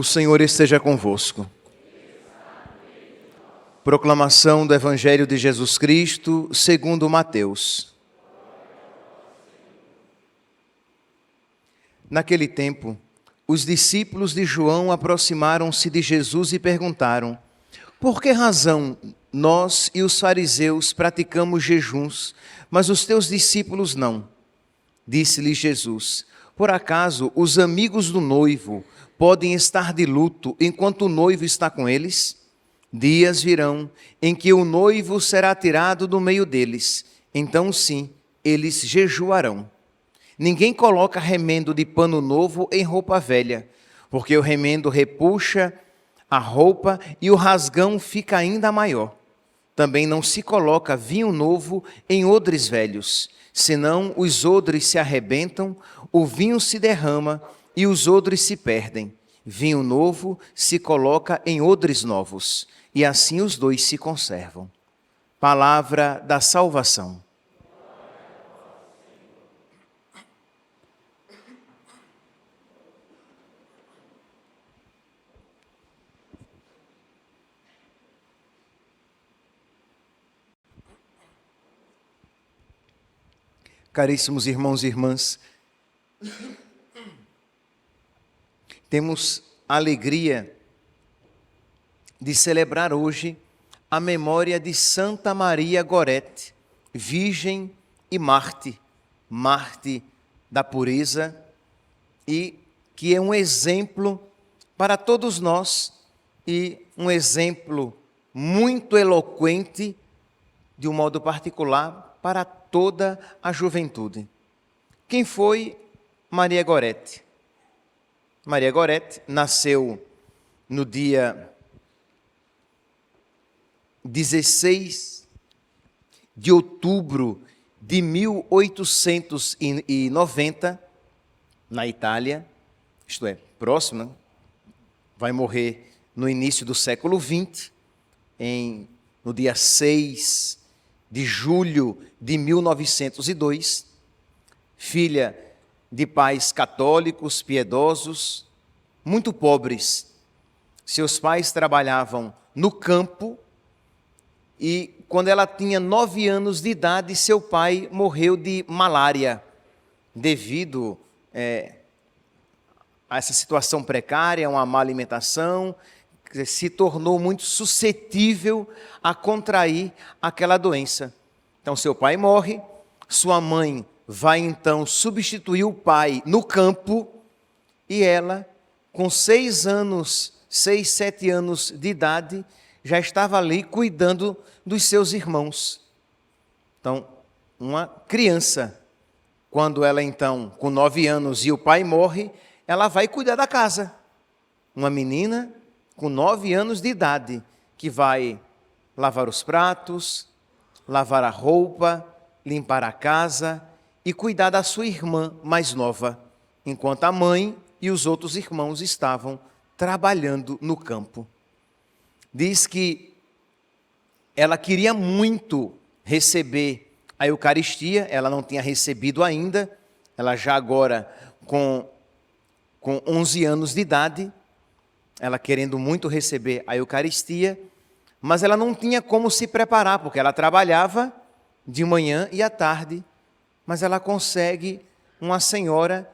O Senhor esteja convosco. Proclamação do Evangelho de Jesus Cristo, segundo Mateus. Naquele tempo, os discípulos de João aproximaram-se de Jesus e perguntaram: por que razão nós e os fariseus praticamos jejuns, mas os teus discípulos não? Disse-lhe Jesus: por acaso os amigos do noivo podem estar de luto enquanto o noivo está com eles? Dias virão em que o noivo será tirado do meio deles. Então sim, eles jejuarão. Ninguém coloca remendo de pano novo em roupa velha, porque o remendo repuxa a roupa e o rasgão fica ainda maior. Também não se coloca vinho novo em odres velhos, senão os odres se arrebentam, o vinho se derrama e os odres se perdem. Vinho novo se coloca em odres novos, e assim os dois se conservam. Palavra da salvação. Caríssimos irmãos e irmãs, temos a alegria de celebrar hoje a memória de Santa Maria Gorete, virgem e mártir da pureza, e que é um exemplo para todos nós e um exemplo muito eloquente, de um modo particular, para toda a juventude. Quem foi Maria Gorete? Maria Gorete nasceu no dia 16 de outubro de 1890, na Itália, isto é, próxima, vai morrer no início do século XX, no dia 6 de julho de 1902, filha de pais católicos, piedosos, muito pobres. Seus pais trabalhavam no campo e, quando ela tinha 9 anos de idade, seu pai morreu de malária, devido a essa situação precária, uma má alimentação, se tornou muito suscetível a contrair aquela doença. Então, seu pai morre, sua mãe vai então substituir o pai no campo, e ela, com 6, 7 anos de idade, já estava ali cuidando dos seus irmãos. Então, uma criança, quando ela então, com 9 anos e o pai morre, ela vai cuidar da casa. Uma menina com 9 anos de idade, que vai lavar os pratos, lavar a roupa, limpar a casa e cuidar da sua irmã mais nova, enquanto a mãe e os outros irmãos estavam trabalhando no campo. Diz que ela queria muito receber a Eucaristia, ela não tinha recebido ainda, ela já agora com 11 anos de idade, ela querendo muito receber a Eucaristia, mas ela não tinha como se preparar, porque ela trabalhava de manhã e à tarde, mas ela consegue uma senhora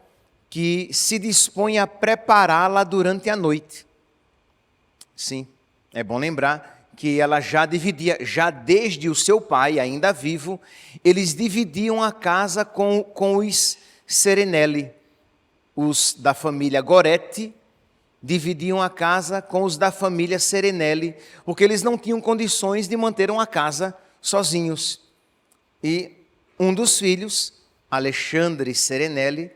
que se dispõe a prepará-la durante a noite. Sim, é bom lembrar que ela já dividia, já desde o seu pai, ainda vivo, eles dividiam a casa com os Serenelli, os da família Gorete, dividiam a casa com os da família Serenelli, porque eles não tinham condições de manter uma casa sozinhos. E um dos filhos, Alexandre Serenelli,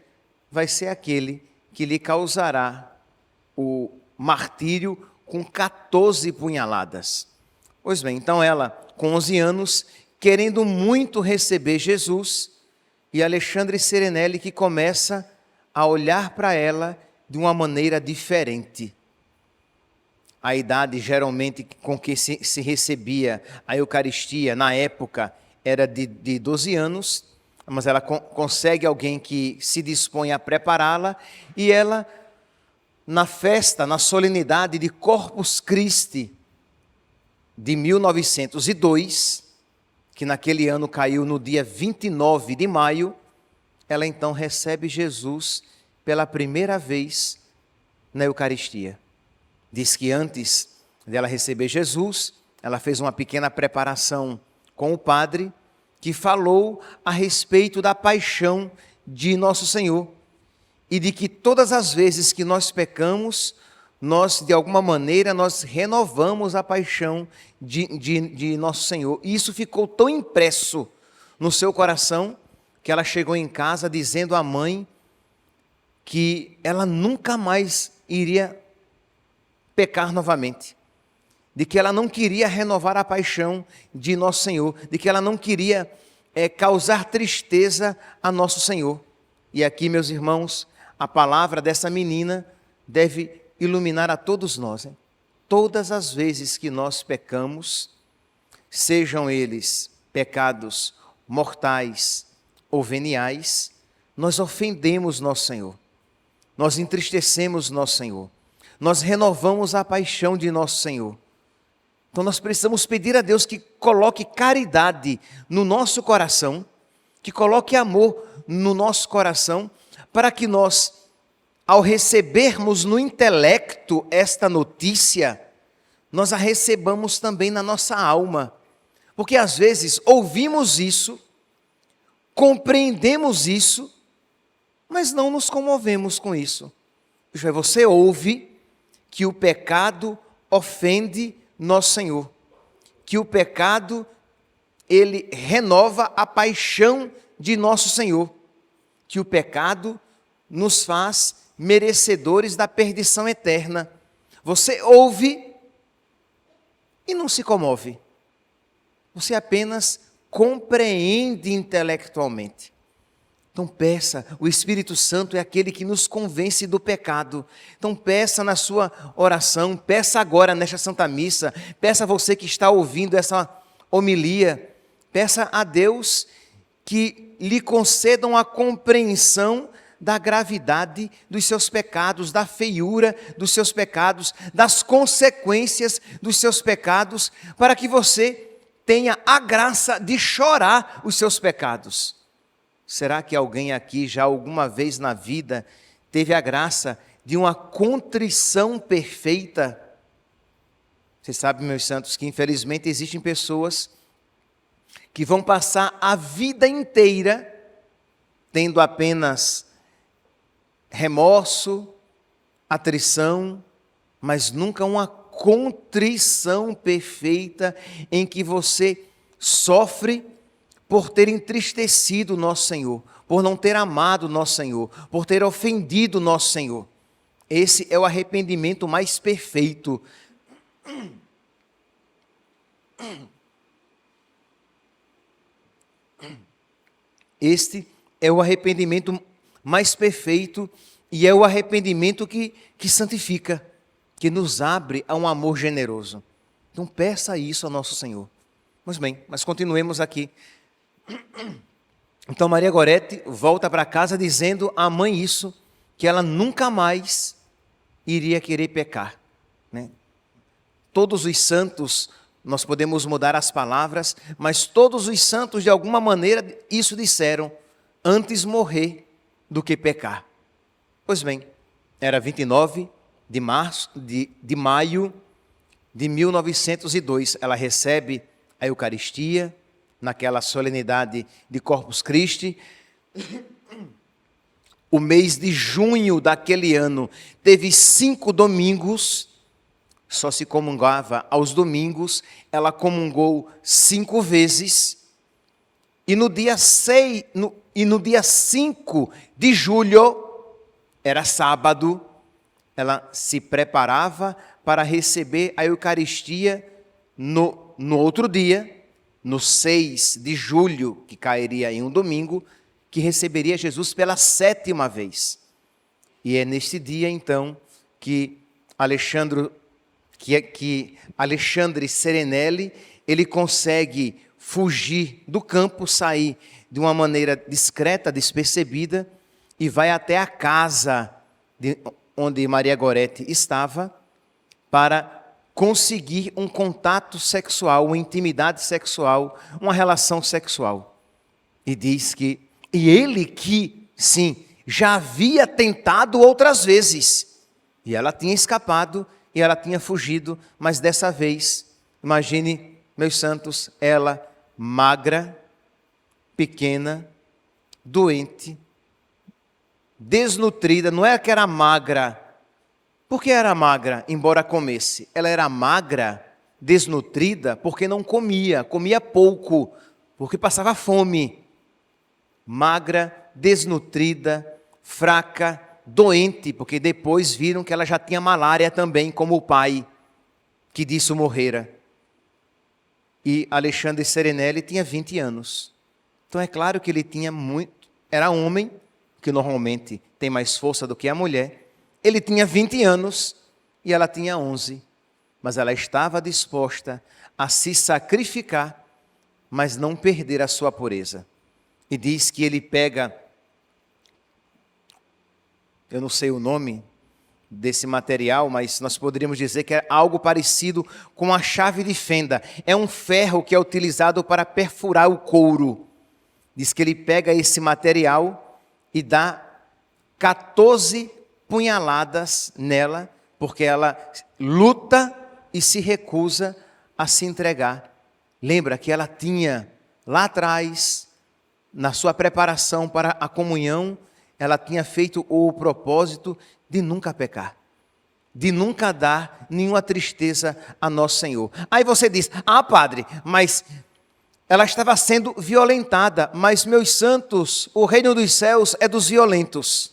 vai ser aquele que lhe causará o martírio com 14 punhaladas. Pois bem, então ela, com 11 anos, querendo muito receber Jesus, e Alexandre Serenelli que começa a olhar para ela de uma maneira diferente. A idade geralmente com que se recebia a Eucaristia na época era de 12 anos, mas ela consegue alguém que se dispõe a prepará-la, e ela na festa, na solenidade de Corpus Christi de 1902, que naquele ano caiu no dia 29 de maio, ela então recebe Jesus pela primeira vez na Eucaristia. Diz que antes dela receber Jesus, ela fez uma pequena preparação com o padre, que falou a respeito da paixão de Nosso Senhor, e de que todas as vezes que nós pecamos, nós, de alguma maneira, nós renovamos a paixão de Nosso Senhor. E isso ficou tão impresso no seu coração, que ela chegou em casa dizendo à mãe que ela nunca mais iria pecar novamente, de que ela não queria renovar a paixão de Nosso Senhor, de que ela não queria causar tristeza a Nosso Senhor. E aqui, meus irmãos, a palavra dessa menina deve iluminar a todos nós. Hein? Todas as vezes que nós pecamos, sejam eles pecados mortais ou veniais, nós ofendemos Nosso Senhor, nós entristecemos Nosso Senhor, nós renovamos a paixão de Nosso Senhor. Então nós precisamos pedir a Deus que coloque caridade no nosso coração, que coloque amor no nosso coração, para que nós, ao recebermos no intelecto esta notícia, nós a recebamos também na nossa alma. Porque às vezes ouvimos isso, compreendemos isso, mas não nos comovemos com isso. Você ouve que o pecado ofende Nosso Senhor, que o pecado, ele renova a paixão de Nosso Senhor, que o pecado nos faz merecedores da perdição eterna. Você ouve e não se comove, você apenas compreende intelectualmente. Então peça, o Espírito Santo é aquele que nos convence do pecado. Então peça na sua oração, peça agora nesta Santa Missa, peça a você que está ouvindo essa homilia, peça a Deus que lhe concedam a compreensão da gravidade dos seus pecados, da feiura dos seus pecados, das consequências dos seus pecados, para que você tenha a graça de chorar os seus pecados. Será que alguém aqui já alguma vez na vida teve a graça de uma contrição perfeita? Você sabe, meus santos, que infelizmente existem pessoas que vão passar a vida inteira tendo apenas remorso, atrição, mas nunca uma contrição perfeita em que você sofre por ter entristecido Nosso Senhor, por não ter amado Nosso Senhor, por ter ofendido Nosso Senhor. Esse é o arrependimento mais perfeito. Este é o arrependimento mais perfeito e é o arrependimento que santifica, que nos abre a um amor generoso. Então peça isso ao Nosso Senhor. Mas bem, mas continuemos aqui. Então Maria Gorete volta para casa dizendo à mãe isso, que ela nunca mais iria querer pecar, né? Todos os santos, nós podemos mudar as palavras, mas todos os santos de alguma maneira isso disseram, antes morrer do que pecar. Pois bem, era 29 de maio de 1902, ela recebe a Eucaristia, naquela solenidade de Corpus Christi. O mês de junho daquele ano teve 5 domingos, só se comungava aos domingos, ela comungou 5 vezes, e no dia 5 de julho, era sábado, ela se preparava para receber a Eucaristia no outro dia, no 6 de julho, que cairia em um domingo, que receberia Jesus pela 7ª vez. E é neste dia, então, que Alexandre Serenelli, ele consegue fugir do campo, sair de uma maneira discreta, despercebida, e vai até a casa onde Maria Gorete estava para conseguir um contato sexual, uma intimidade sexual, uma relação sexual. E diz que, e ele que, sim, já havia tentado outras vezes, e ela tinha escapado, e ela tinha fugido, mas dessa vez, imagine, meus santos, ela magra, pequena, doente, desnutrida, não é que era magra. Por que era magra, embora comesse? Ela era magra, desnutrida, porque não comia, comia pouco, porque passava fome. Magra, desnutrida, fraca, doente, porque depois viram que ela já tinha malária também, como o pai, que disso morrera. E Alexandre Serenelli tinha 20 anos. Então é claro que ele tinha muito, era homem, que normalmente tem mais força do que a mulher. Ele tinha 20 anos e ela tinha 11, mas ela estava disposta a se sacrificar, mas não perder a sua pureza. E diz que ele pega, eu não sei o nome desse material, mas nós poderíamos dizer que é algo parecido com a chave de fenda. É um ferro que é utilizado para perfurar o couro. Diz que ele pega esse material e dá 14 punhaladas nela, porque ela luta e se recusa a se entregar. Lembra que ela tinha lá atrás, na sua preparação para a comunhão, ela tinha feito o propósito de nunca pecar, de nunca dar nenhuma tristeza a nosso Senhor. Aí você diz, padre, mas ela estava sendo violentada, mas meus santos, o reino dos céus é dos violentos.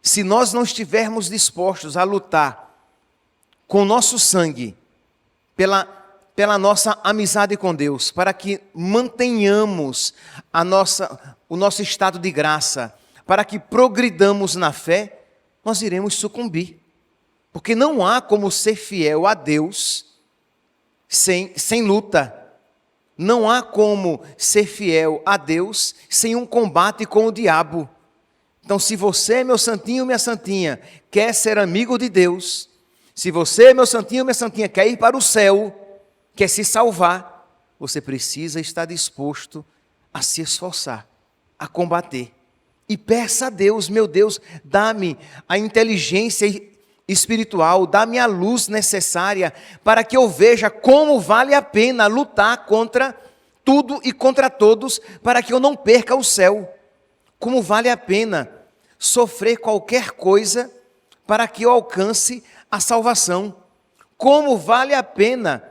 Se nós não estivermos dispostos a lutar com o nosso sangue, pela nossa amizade com Deus, para que mantenhamos o nosso estado de graça, para que progridamos na fé, nós iremos sucumbir. Porque não há como ser fiel a Deus sem luta. Não há como ser fiel a Deus sem um combate com o diabo. Então, se você, meu santinho, minha santinha, quer ser amigo de Deus, se você, meu santinho, minha santinha, quer ir para o céu, quer se salvar, você precisa estar disposto a se esforçar, a combater. E peça a Deus, meu Deus, dá-me a inteligência espiritual, dá-me a luz necessária para que eu veja como vale a pena lutar contra tudo e contra todos, para que eu não perca o céu. Como vale a pena sofrer qualquer coisa para que eu alcance a salvação. Como vale a pena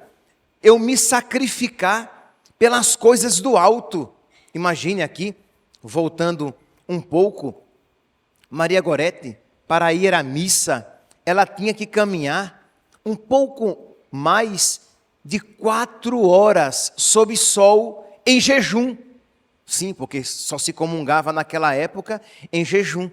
eu me sacrificar pelas coisas do alto. Imagine aqui, voltando um pouco, Maria Gorete, para ir à missa, ela tinha que caminhar um pouco mais de 4 horas sob sol em jejum. Sim, porque só se comungava naquela época em jejum.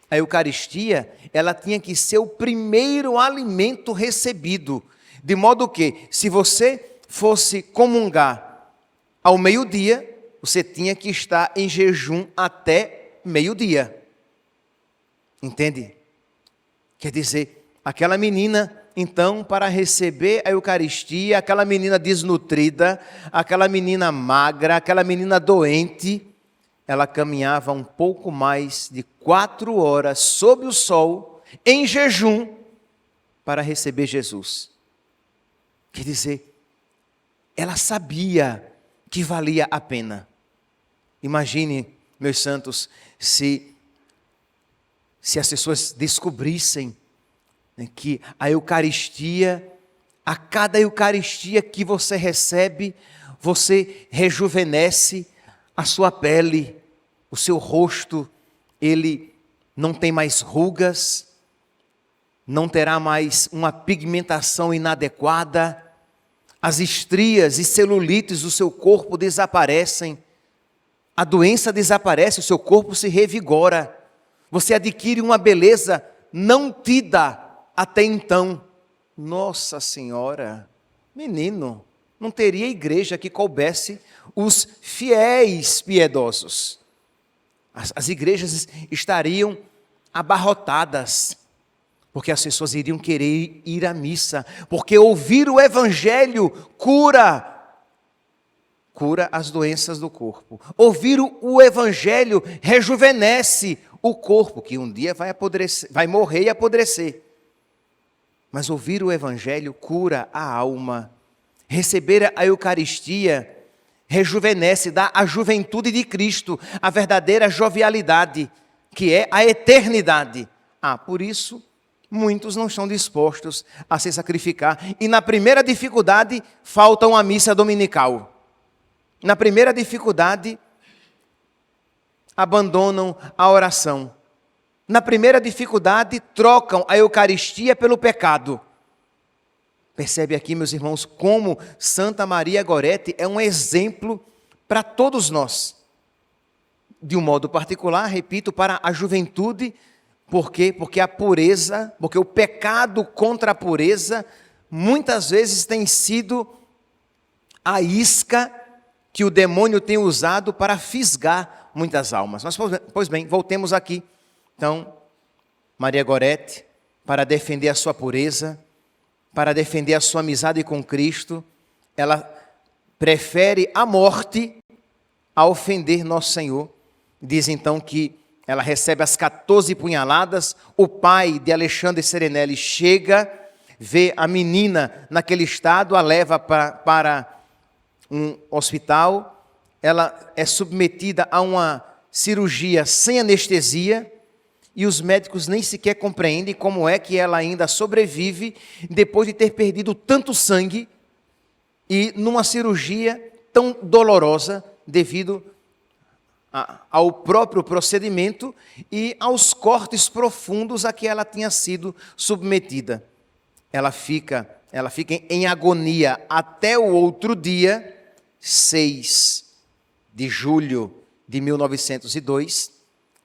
A Eucaristia, ela tinha que ser o primeiro alimento recebido. De modo que, se você fosse comungar ao meio-dia, você tinha que estar em jejum até meio-dia. Entende? Quer dizer, aquela menina, então, para receber a Eucaristia, aquela menina desnutrida, aquela menina magra, aquela menina doente, ela caminhava um pouco mais de 4 horas sob o sol, em jejum, para receber Jesus. Quer dizer, ela sabia que valia a pena. Imagine, meus santos, se as pessoas descobrissem que a Eucaristia, a cada Eucaristia que você recebe, você rejuvenesce a sua pele, o seu rosto, ele não tem mais rugas, não terá mais uma pigmentação inadequada, as estrias e celulites do seu corpo desaparecem, a doença desaparece, o seu corpo se revigora, você adquire uma beleza não tida até então. Nossa Senhora, menino, não teria igreja que coubesse os fiéis piedosos. As igrejas estariam abarrotadas. Porque as pessoas iriam querer ir à missa, porque ouvir o evangelho cura as doenças do corpo. Ouvir o evangelho rejuvenesce o corpo, que um dia vai apodrecer, vai morrer e apodrecer. Mas ouvir o evangelho cura a alma. Receber a Eucaristia rejuvenesce, dá a juventude de Cristo, a verdadeira jovialidade, que é a eternidade. Por isso, muitos não estão dispostos a se sacrificar. E na primeira dificuldade, faltam a missa dominical. Na primeira dificuldade, abandonam a oração. Na primeira dificuldade, trocam a Eucaristia pelo pecado. Percebe aqui, meus irmãos, como Santa Maria Gorete é um exemplo para todos nós. De um modo particular, repito, para a juventude. Por quê? Porque a pureza, porque o pecado contra a pureza, muitas vezes tem sido a isca que o demônio tem usado para fisgar muitas almas. Mas, pois bem, voltemos aqui. Então, Maria Gorete, para defender a sua pureza, para defender a sua amizade com Cristo, ela prefere a morte a ofender nosso Senhor. Diz então que ela recebe as 14 punhaladas, o pai de Alexandre Serenelli chega, vê a menina naquele estado, a leva para um hospital, ela é submetida a uma cirurgia sem anestesia, e os médicos nem sequer compreendem como é que ela ainda sobrevive depois de ter perdido tanto sangue e numa cirurgia tão dolorosa devido ao próprio procedimento e aos cortes profundos a que ela tinha sido submetida. Ela fica em agonia até o outro dia, 6 de julho de 1902,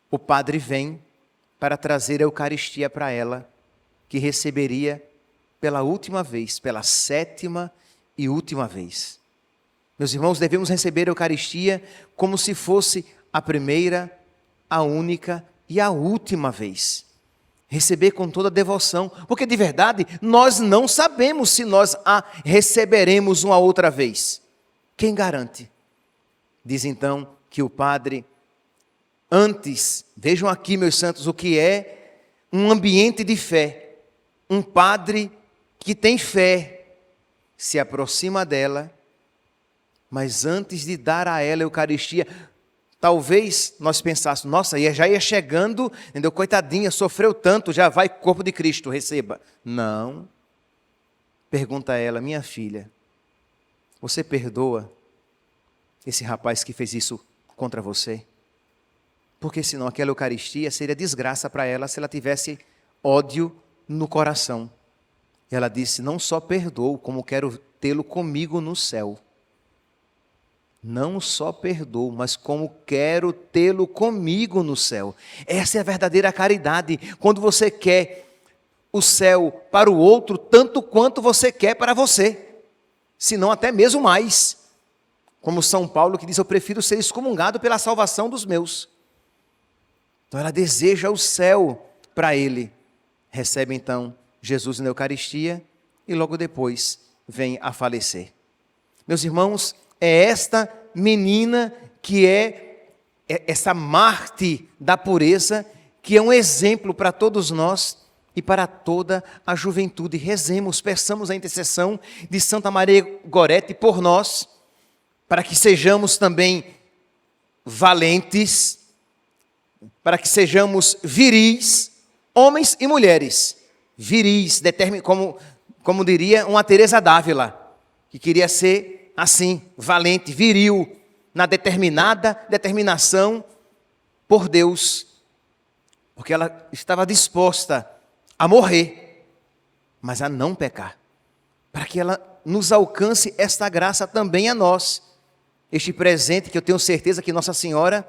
o padre vem para trazer a Eucaristia para ela, que receberia pela última vez, pela 7ª e última vez. Meus irmãos, devemos receber a Eucaristia como se fosse a primeira, a única e a última vez. Receber com toda devoção, porque de verdade nós não sabemos se nós a receberemos uma outra vez. Quem garante? Diz então que o padre, antes, vejam aqui, meus santos, o que é um ambiente de fé. Um padre que tem fé se aproxima dela, mas antes de dar a ela a Eucaristia, talvez nós pensássemos, nossa, já ia chegando, entendeu? Coitadinha, sofreu tanto, já vai corpo de Cristo, receba. Não. Pergunta a ela, minha filha, você perdoa esse rapaz que fez isso contra você? Porque senão aquela Eucaristia seria desgraça para ela se ela tivesse ódio no coração. E ela disse, não só perdoo, como quero tê-lo comigo no céu. Não só perdoo, mas como quero tê-lo comigo no céu. Essa é a verdadeira caridade. Quando você quer o céu para o outro, tanto quanto você quer para você. Se não até mesmo mais. Como São Paulo que diz, eu prefiro ser excomungado pela salvação dos meus. Então ela deseja o céu para ele. Recebe então Jesus na Eucaristia e logo depois vem a falecer. Meus irmãos, é esta menina que é essa Marte da pureza, que é um exemplo para todos nós e para toda a juventude. Rezemos, peçamos a intercessão de Santa Maria Gorete por nós, para que sejamos também valentes, para que sejamos viris, homens e mulheres, viris, como diria uma Teresa d'Ávila, que queria ser assim, valente, viril, na determinação por Deus, porque ela estava disposta a morrer, mas a não pecar, para que ela nos alcance esta graça também a nós, este presente que eu tenho certeza que Nossa Senhora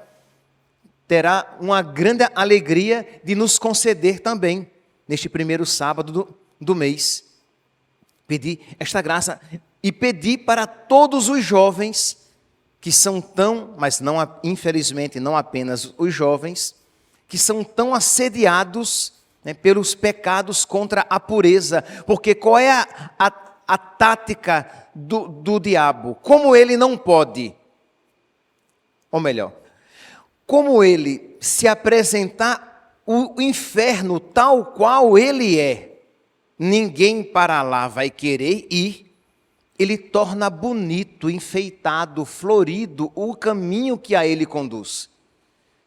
terá uma grande alegria de nos conceder também, neste primeiro sábado do mês. Pedir esta graça e pedir para todos os jovens, que são tão, mas não, infelizmente não apenas os jovens, que são tão assediados né, pelos pecados contra a pureza. Porque qual é a tática do diabo? Como ele não pode, ou melhor, como ele se apresentar o inferno tal qual ele é, ninguém para lá vai querer ir, ele torna bonito, enfeitado, florido o caminho que a ele conduz.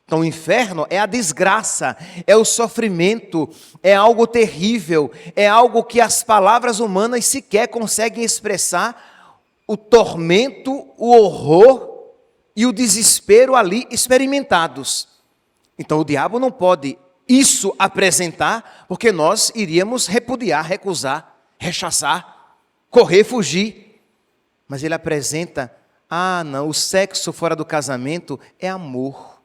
Então o inferno é a desgraça, é o sofrimento, é algo terrível, é algo que as palavras humanas sequer conseguem expressar, o tormento, o horror e o desespero ali experimentados. Então o diabo não pode isso apresentar, porque nós iríamos repudiar, recusar, rechaçar, correr, fugir. Mas ele apresenta, não, o sexo fora do casamento é amor.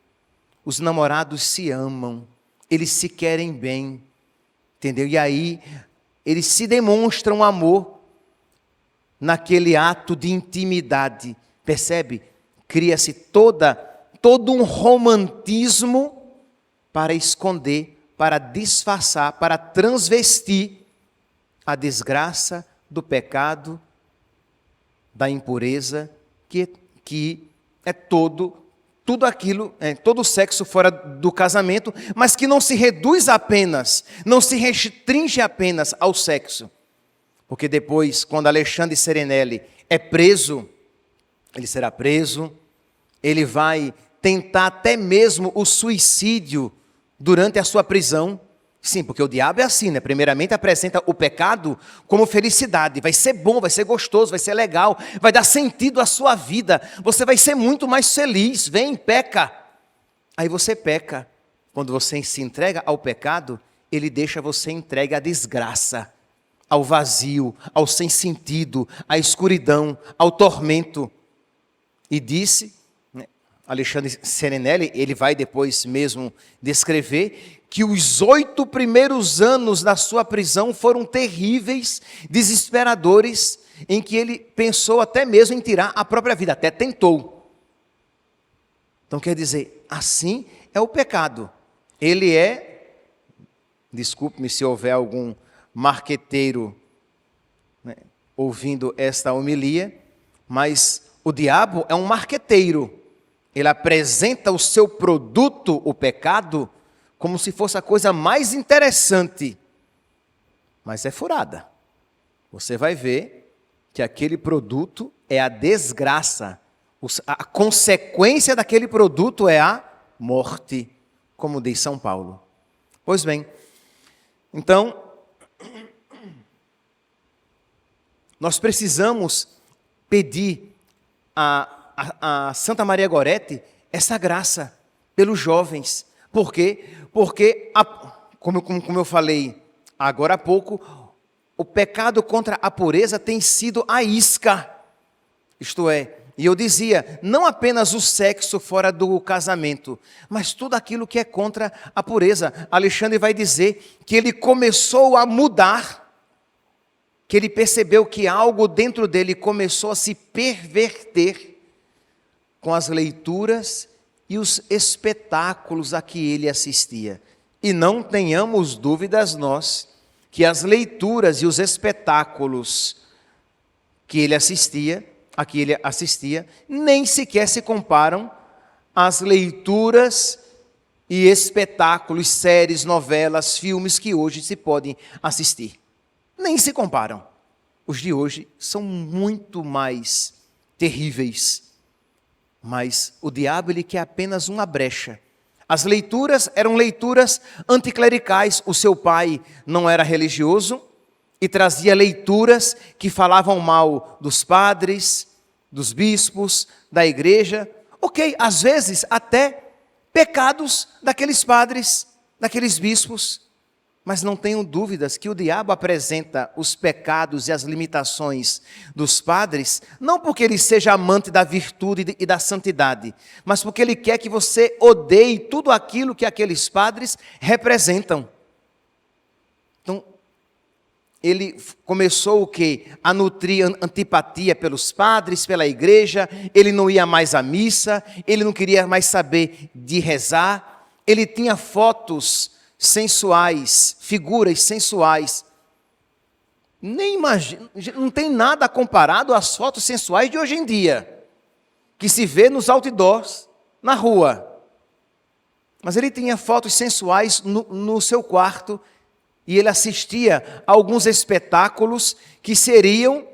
Os namorados se amam, eles se querem bem, entendeu? E aí eles se demonstram amor naquele ato de intimidade, percebe? Cria-se todo um romantismo para esconder, para disfarçar, para transvestir a desgraça do pecado, da impureza, que é todo aquilo, todo o sexo fora do casamento, mas que não se reduz apenas, não se restringe apenas ao sexo. Porque depois, quando Alexandre Serenelli é preso, ele será preso, ele vai tentar até mesmo o suicídio durante a sua prisão. Sim, porque o diabo é assim, né? Primeiramente apresenta o pecado como felicidade. Vai ser bom, vai ser gostoso, vai ser legal, vai dar sentido à sua vida. Você vai ser muito mais feliz. Vem, peca. Aí você peca. Quando você se entrega ao pecado, ele deixa você entregue à desgraça, ao vazio, ao sem sentido, à escuridão, ao tormento. E disse, Alexandre Serenelli, ele vai depois mesmo descrever que os 8 primeiros anos da sua prisão foram terríveis, desesperadores, em que ele pensou até mesmo em tirar a própria vida, até tentou. Então quer dizer, assim é o pecado. Ele é, desculpe-me se houver algum marqueteiro, né, ouvindo esta homilia, mas o diabo é um marqueteiro. Ele apresenta o seu produto, o pecado, como se fosse a coisa mais interessante, mas é furada. Você vai ver que aquele produto é a desgraça, a consequência daquele produto é a morte, como diz São Paulo. Pois bem, então, nós precisamos pedir a Santa Maria Gorete essa graça pelos jovens. Por quê? Porque, como eu falei agora há pouco, o pecado contra a pureza tem sido a isca. Isto é, e eu dizia, não apenas o sexo fora do casamento, mas tudo aquilo que é contra a pureza. Alexandre vai dizer que ele começou a mudar, que ele percebeu que algo dentro dele começou a se perverter com as leituras e os espetáculos a que ele assistia. E não tenhamos dúvidas nós, que as leituras e os espetáculos que ele assistia, a que ele assistia, nem sequer se comparam às leituras e espetáculos, séries, novelas, filmes que hoje se podem assistir. Nem se comparam. Os de hoje são muito mais terríveis. Mas o diabo, ele quer apenas uma brecha. As leituras eram leituras anticlericais. O seu pai não era religioso e trazia leituras que falavam mal dos padres, dos bispos, da igreja. Ok, às vezes até pecados daqueles padres, daqueles bispos. Mas não tenho dúvidas que o diabo apresenta os pecados e as limitações dos padres, não porque ele seja amante da virtude e da santidade, mas porque ele quer que você odeie tudo aquilo que aqueles padres representam. Então, ele começou o quê? A nutrir antipatia pelos padres, pela igreja, ele não ia mais à missa, ele não queria mais saber de rezar, ele tinha fotos sensuais, figuras sensuais. Nem imagina, não tem nada comparado às fotos sensuais de hoje em dia, que se vê nos outdoors, na rua. Mas ele tinha fotos sensuais no seu quarto, e ele assistia a alguns espetáculos que seriam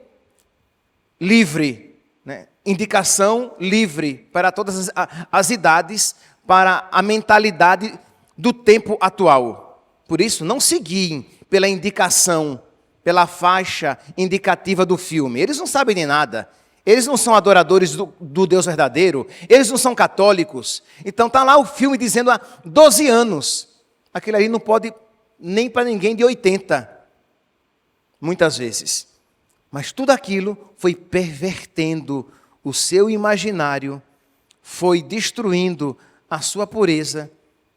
livre, né? Indicação livre para todas as idades, para a mentalidade do tempo atual. Por isso, não seguiem pela indicação, pela faixa indicativa do filme. Eles não sabem de nada. Eles não são adoradores do Deus verdadeiro. Eles não são católicos. Então está lá o filme dizendo há 12 anos. Aquele ali não pode nem para ninguém de 80. Muitas vezes. Mas tudo aquilo foi pervertendo o seu imaginário, foi destruindo a sua pureza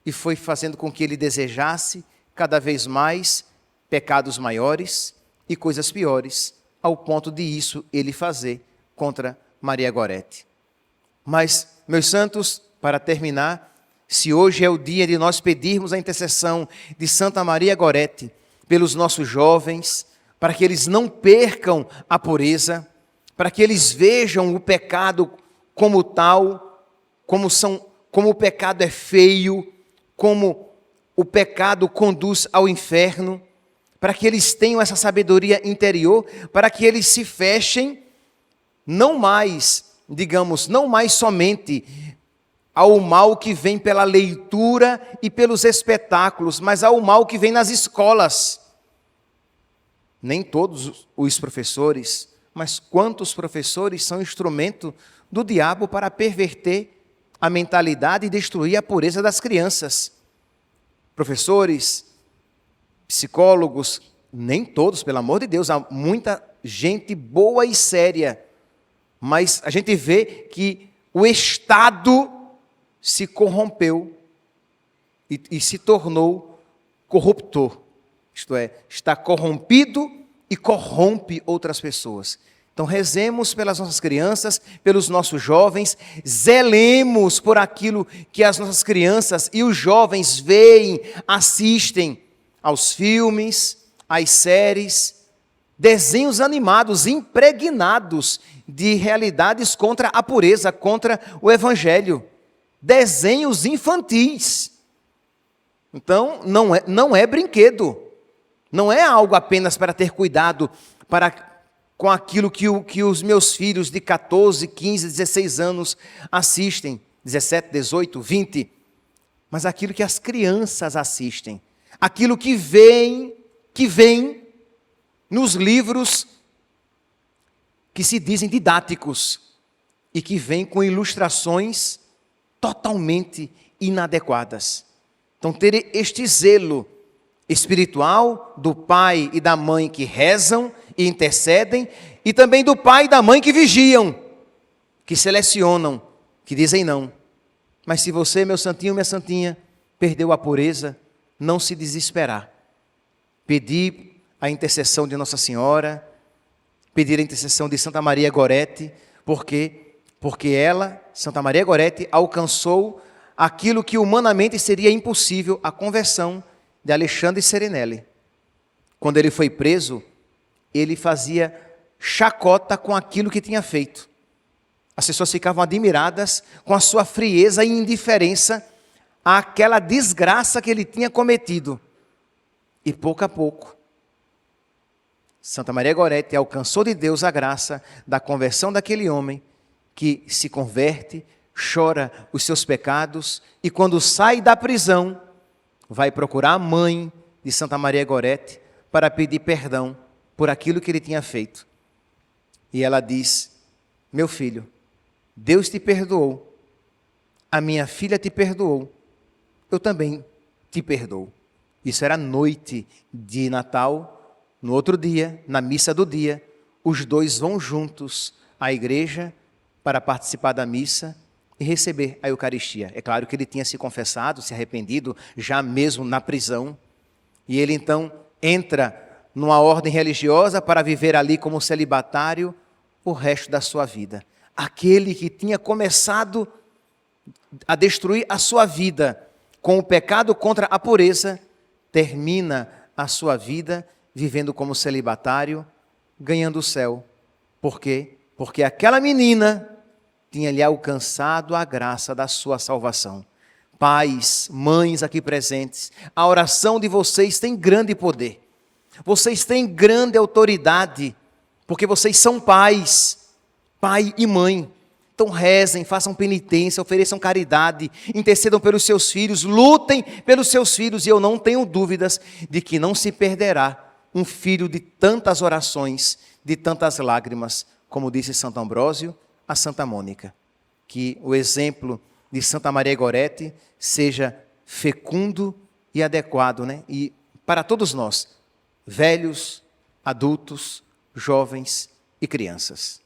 e foi fazendo com que ele desejasse cada vez mais pecados maiores e coisas piores, ao ponto de isso ele fazer contra Maria Gorete. Mas, meus santos, para terminar, se hoje é o dia de nós pedirmos a intercessão de Santa Maria Gorete pelos nossos jovens, para que eles não percam a pureza, para que eles vejam o pecado como tal, como o pecado é feio, como o pecado conduz ao inferno, para que eles tenham essa sabedoria interior, para que eles se fechem, não mais somente ao mal que vem pela leitura e pelos espetáculos, mas ao mal que vem nas escolas. Nem todos os professores, mas quantos professores são instrumento do diabo para perverter a mentalidade e destruir a pureza das crianças. Professores, psicólogos, nem todos, pelo amor de Deus, há muita gente boa e séria, mas a gente vê que o Estado se corrompeu e se tornou corruptor. Isto é, está corrompido e corrompe outras pessoas. Então rezemos pelas nossas crianças, pelos nossos jovens, zelemos por aquilo que as nossas crianças e os jovens veem, assistem aos filmes, às séries, desenhos animados, impregnados de realidades contra a pureza, contra o Evangelho. Desenhos infantis. Então, não é brinquedo. Não é algo apenas para ter cuidado com aquilo que os meus filhos de 14, 15, 16 anos assistem, 17, 18, 20, mas aquilo que as crianças assistem, aquilo que vem nos livros que se dizem didáticos e que vêm com ilustrações totalmente inadequadas. Então, ter este zelo espiritual do pai e da mãe que rezam e intercedem, e também do pai e da mãe que vigiam, que selecionam, que dizem não. Mas se você, meu santinho, minha santinha, perdeu a pureza, não se desesperar. Pedir a intercessão de Nossa Senhora, pedir a intercessão de Santa Maria Gorete, porque ela, Santa Maria Gorete, alcançou aquilo que humanamente seria impossível, a conversão de Alexandre Serenelli. Quando ele foi preso, ele fazia chacota com aquilo que tinha feito. As pessoas ficavam admiradas com a sua frieza e indiferença àquela desgraça que ele tinha cometido. E pouco a pouco, Santa Maria Gorete alcançou de Deus a graça da conversão daquele homem que se converte, chora os seus pecados e quando sai da prisão, vai procurar a mãe de Santa Maria Gorete para pedir perdão por aquilo que ele tinha feito. E ela diz: meu filho, Deus te perdoou, a minha filha te perdoou, eu também te perdoo. Isso era noite de Natal. No outro dia, na missa do dia, os dois vão juntos à igreja para participar da missa e receber a Eucaristia. É claro que ele tinha se confessado, se arrependido, já mesmo na prisão. E ele então entra numa ordem religiosa para viver ali como celibatário o resto da sua vida. Aquele que tinha começado a destruir a sua vida com o pecado contra a pureza, termina a sua vida vivendo como celibatário, ganhando o céu. Por quê? Porque aquela menina tinha lhe alcançado a graça da sua salvação. Pais, mães aqui presentes, a oração de vocês tem grande poder. Vocês têm grande autoridade, porque vocês são pais, pai e mãe. Então rezem, façam penitência, ofereçam caridade, intercedam pelos seus filhos, lutem pelos seus filhos, e eu não tenho dúvidas de que não se perderá um filho de tantas orações, de tantas lágrimas, como disse Santo Ambrósio a Santa Mônica. Que o exemplo de Santa Maria Gorete seja fecundo e adequado, né? E para todos nós, velhos, adultos, jovens e crianças.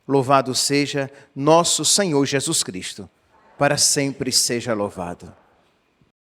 Louvado seja nosso Senhor Jesus Cristo, para sempre seja louvado.